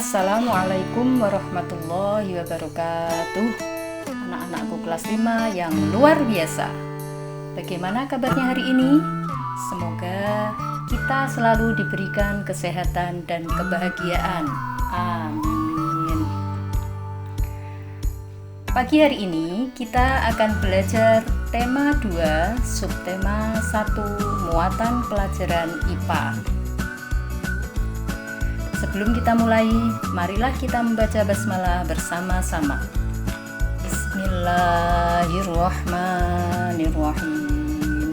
Assalamualaikum warahmatullahi wabarakatuh. Anak-anakku kelas 5 yang luar biasa. Bagaimana kabarnya hari ini? Semoga kita selalu diberikan kesehatan dan kebahagiaan. Amin. Pagi hari ini kita akan belajar tema 2, subtema 1, muatan pelajaran IPA. Sebelum kita mulai, marilah kita membaca basmalah bersama-sama. Bismillahirrahmanirrahim.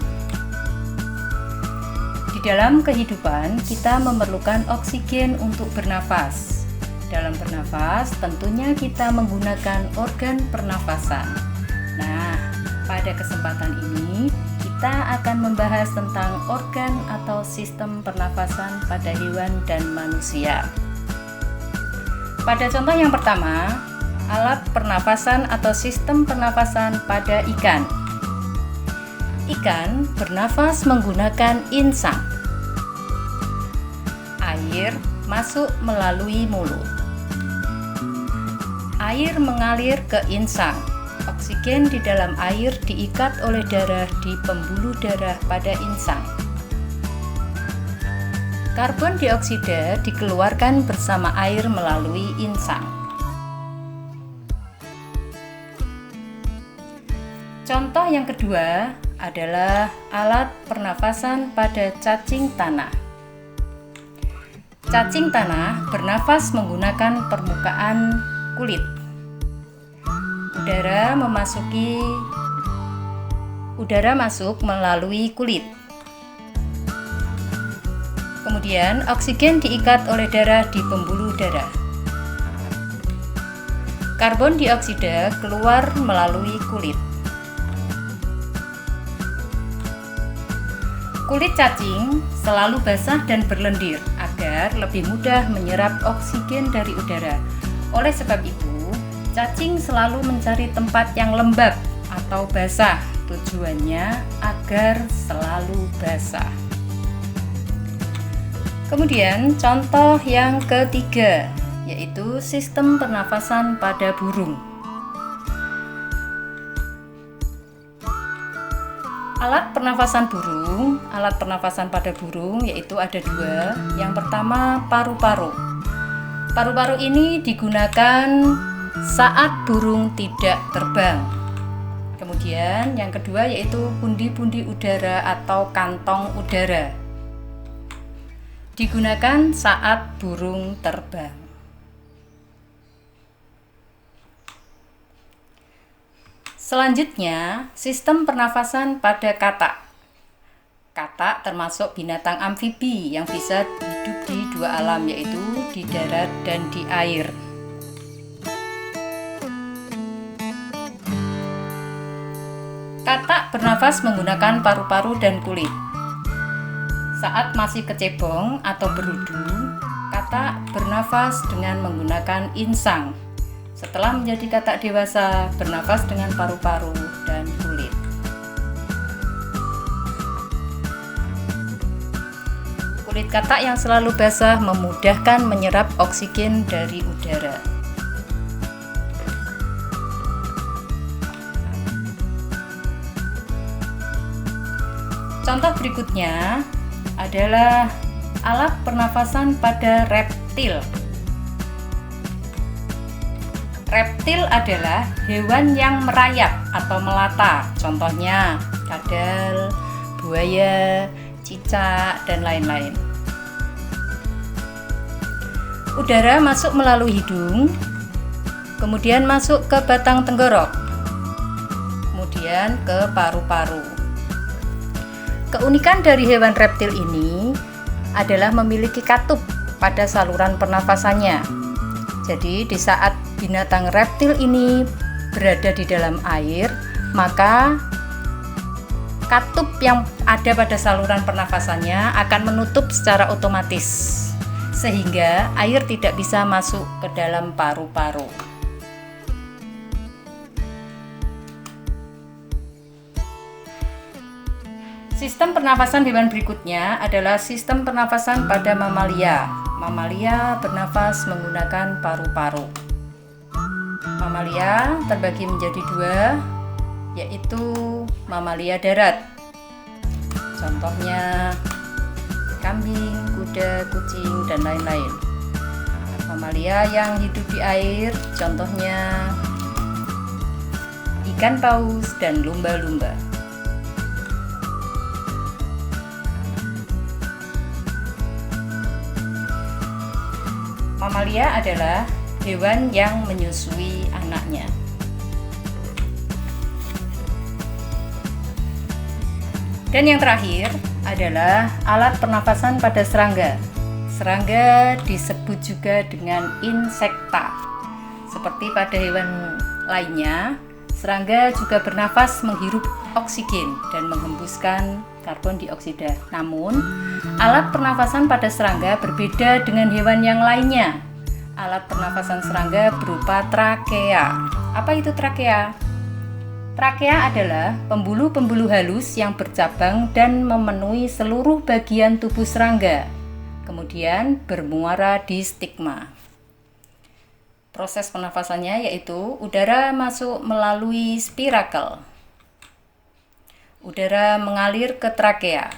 Di dalam kehidupan, kita memerlukan oksigen untuk bernafas. Dalam bernafas, tentunya kita menggunakan organ pernafasan. Nah, pada kesempatan ini, kita akan membahas tentang organ atau sistem pernafasan pada hewan dan manusia. Pada contoh yang pertama, alat pernafasan atau sistem pernafasan pada ikan. Ikan bernafas menggunakan insang. Air masuk melalui mulut. Air mengalir ke insang. Oksigen di dalam air diikat oleh darah di pembuluh darah pada insang. Karbon dioksida dikeluarkan bersama air melalui insang. Contoh yang kedua adalah alat pernafasan pada cacing tanah. Cacing tanah bernafas menggunakan permukaan kulit. Udara masuk melalui kulit. Kemudian oksigen diikat oleh darah di pembuluh darah. Karbon dioksida keluar melalui kulit. Kulit cacing selalu basah dan berlendir agar lebih mudah menyerap oksigen dari udara. Oleh sebab itu, cacing selalu mencari tempat yang lembab atau basah, tujuannya agar selalu basah. Kemudian contoh yang ketiga, yaitu sistem pernafasan pada burung. Alat pernafasan pada burung yaitu ada dua. Yang pertama, paru-paru. Paru-paru ini digunakan saat burung tidak terbang. Kemudian yang kedua yaitu pundi-pundi udara atau kantong udara. Digunakan saat burung terbang. Selanjutnya, sistem pernafasan pada katak. Katak termasuk binatang amfibi yang bisa hidup di dua alam, yaitu di darat dan di air. Katak bernafas menggunakan paru-paru dan kulit. Saat masih kecebong atau berudu, katak bernafas dengan menggunakan insang. Setelah menjadi katak dewasa, bernafas dengan paru-paru dan kulit. Kulit katak yang selalu basah memudahkan menyerap oksigen dari udara. Contoh berikutnya adalah alat pernafasan pada reptil. Reptil adalah hewan yang merayap atau melata. Contohnya kadal, buaya, cicak, dan lain-lain. Udara masuk melalui hidung, kemudian masuk ke batang tenggorok, kemudian ke paru-paru. Keunikan dari hewan reptil ini adalah memiliki katup pada saluran pernafasannya. Jadi di saat binatang reptil ini berada di dalam air, maka katup yang ada pada saluran pernafasannya akan menutup secara otomatis, sehingga air tidak bisa masuk ke dalam paru-paru. Sistem pernafasan hewan berikutnya adalah sistem pernafasan pada mamalia. Mamalia bernafas menggunakan paru-paru. Mamalia terbagi menjadi dua, yaitu mamalia darat. Contohnya kambing, kuda, kucing, dan lain-lain. Mamalia yang hidup di air, contohnya ikan paus dan lumba-lumba. Mamalia adalah hewan yang menyusui anaknya. Dan yang terakhir adalah alat pernafasan pada serangga. Serangga disebut juga dengan insekta. Seperti pada hewan lainnya, serangga juga bernafas menghirup oksigen dan menghembuskan karbon dioksida. Namun, alat pernafasan pada serangga berbeda dengan hewan yang lainnya. Alat pernafasan serangga berupa trakea. Apa itu trakea? Trakea adalah pembuluh-pembuluh halus yang bercabang dan memenuhi seluruh bagian tubuh serangga, kemudian bermuara di stigma. Proses pernafasannya yaitu udara masuk melalui spirakel. Udara mengalir ke trakea.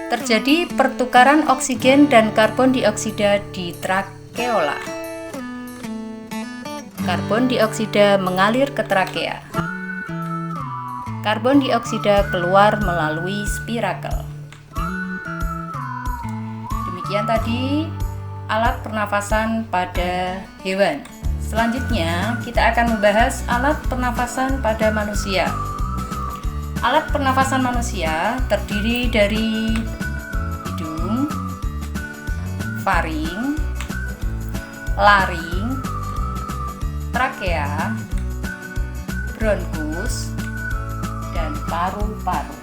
Terjadi pertukaran oksigen dan karbon dioksida di trakeola. Karbon dioksida mengalir ke trakea. Karbon dioksida keluar melalui spirakel. Demikian tadi alat pernafasan pada hewan. Selanjutnya kita akan membahas alat pernafasan pada manusia. Alat pernafasan manusia terdiri dari hidung, faring, laring, trakea, bronkus, dan paru-paru.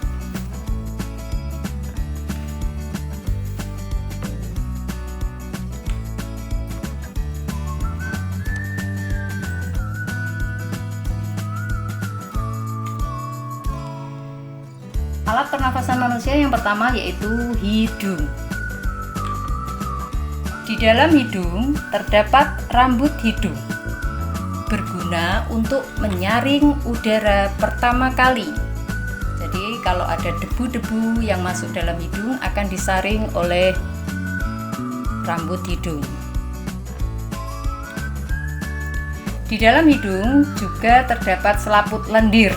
Alat pernafasan manusia yang pertama yaitu hidung. Di dalam hidung terdapat rambut hidung, berguna untuk menyaring udara pertama kali. Jadi kalau ada debu-debu yang masuk dalam hidung akan disaring oleh rambut hidung. Di dalam hidung juga terdapat selaput lendir.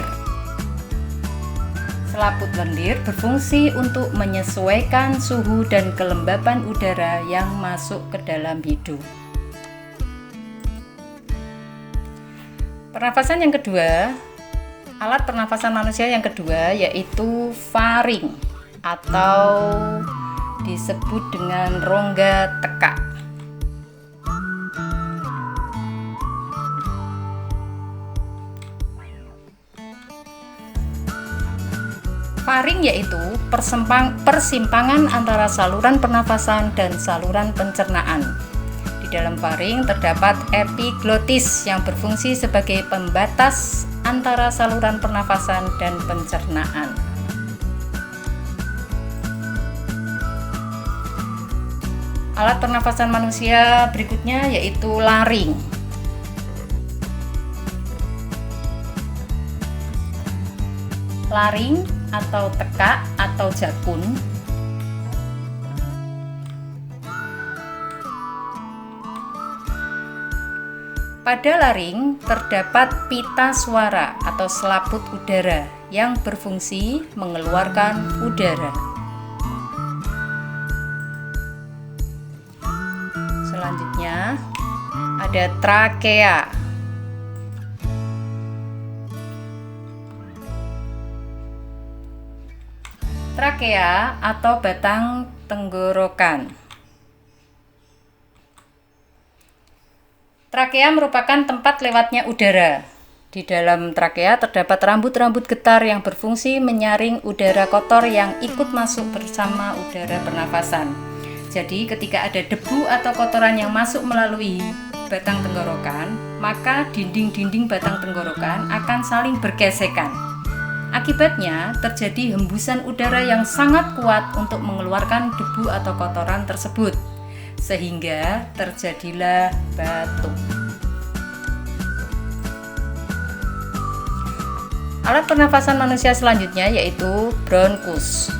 Selaput lendir berfungsi untuk menyesuaikan suhu dan kelembapan udara yang masuk ke dalam hidung. Pernafasan yang kedua, alat pernafasan manusia yang kedua yaitu faring atau disebut dengan rongga tekak. Faring yaitu persimpangan antara saluran pernafasan dan saluran pencernaan. Di dalam faring terdapat epiglotis yang berfungsi sebagai pembatas antara saluran pernafasan dan pencernaan. Alat pernafasan manusia berikutnya yaitu laring. Laring atau tekak atau jakun pada laring terdapat pita suara atau selaput udara yang berfungsi mengeluarkan udara. Selanjutnya ada trakea. Trakea atau batang tenggorokan. Trakea merupakan tempat lewatnya udara. Di dalam trakea terdapat rambut-rambut getar yang berfungsi menyaring udara kotor yang ikut masuk bersama udara pernafasan. Jadi ketika ada debu atau kotoran yang masuk melalui batang tenggorokan, maka dinding-dinding batang tenggorokan akan saling bergesekan. Akibatnya terjadi hembusan udara yang sangat kuat untuk mengeluarkan debu atau kotoran tersebut, sehingga terjadilah batuk. Alat pernafasan manusia selanjutnya yaitu bronkus.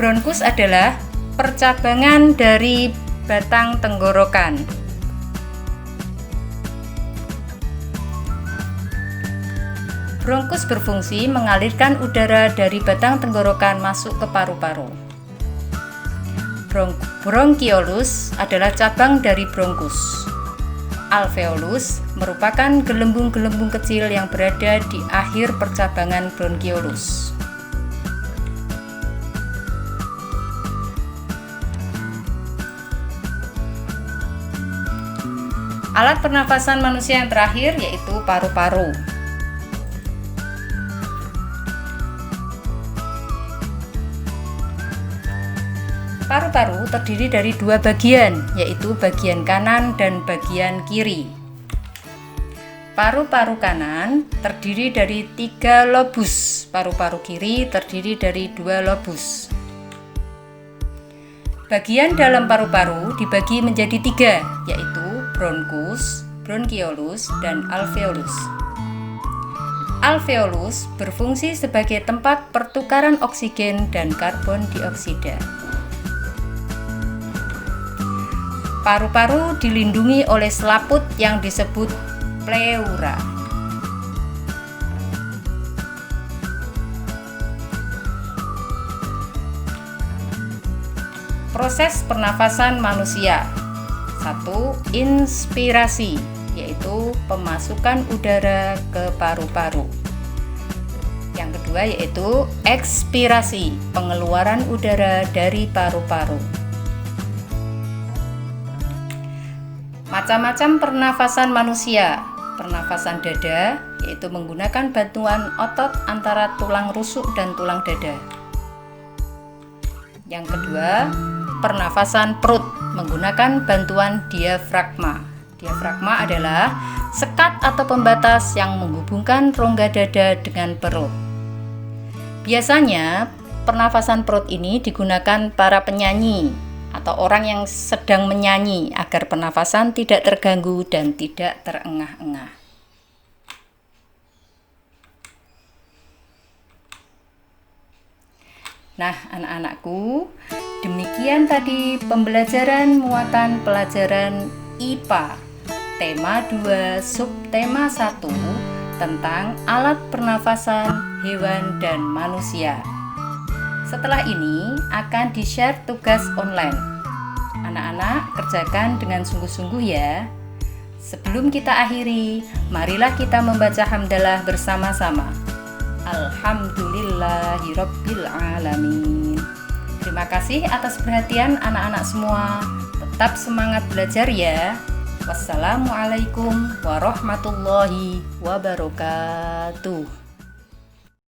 Bronkus adalah percabangan dari batang tenggorokan. Bronkus berfungsi mengalirkan udara dari batang tenggorokan masuk ke paru-paru. Bronkiolus adalah cabang dari bronkus. Alveolus merupakan gelembung-gelembung kecil yang berada di akhir percabangan bronkiolus. Alat pernafasan manusia yang terakhir yaitu paru-paru. Paru-paru terdiri dari dua bagian, yaitu bagian kanan dan bagian kiri. Paru-paru kanan terdiri dari 3 lobus, paru-paru kiri terdiri dari 2 lobus. Bagian dalam paru-paru dibagi menjadi 3, yaitu bronkus, bronkiolus, dan alveolus. Alveolus berfungsi sebagai tempat pertukaran oksigen dan karbon dioksida. Paru-paru dilindungi oleh selaput yang disebut pleura. Proses pernafasan manusia. 1. Inspirasi, yaitu pemasukan udara ke paru-paru. Yang kedua yaitu ekspirasi, pengeluaran udara dari paru-paru. Macam-macam pernafasan manusia. Pernafasan dada, yaitu menggunakan bantuan otot antara tulang rusuk dan tulang dada. Yang kedua, pernafasan perut menggunakan bantuan diafragma. Diafragma adalah sekat atau pembatas yang menghubungkan rongga dada dengan perut. Biasanya, pernafasan perut ini digunakan para penyanyi atau orang yang sedang menyanyi agar pernafasan tidak terganggu dan tidak terengah-engah. Nah, anak-anakku, demikian tadi pembelajaran muatan pelajaran IPA tema 2 subtema 1 tentang alat pernafasan hewan dan manusia. Setelah ini akan di-share tugas online. Anak-anak kerjakan dengan sungguh-sungguh ya. Sebelum kita akhiri, marilah kita membaca hamdalah bersama-sama. Alhamdulillahirabbil alamin. Terima kasih atas perhatian anak-anak semua. Tetap semangat belajar ya. Wassalamualaikum warahmatullahi wabarakatuh.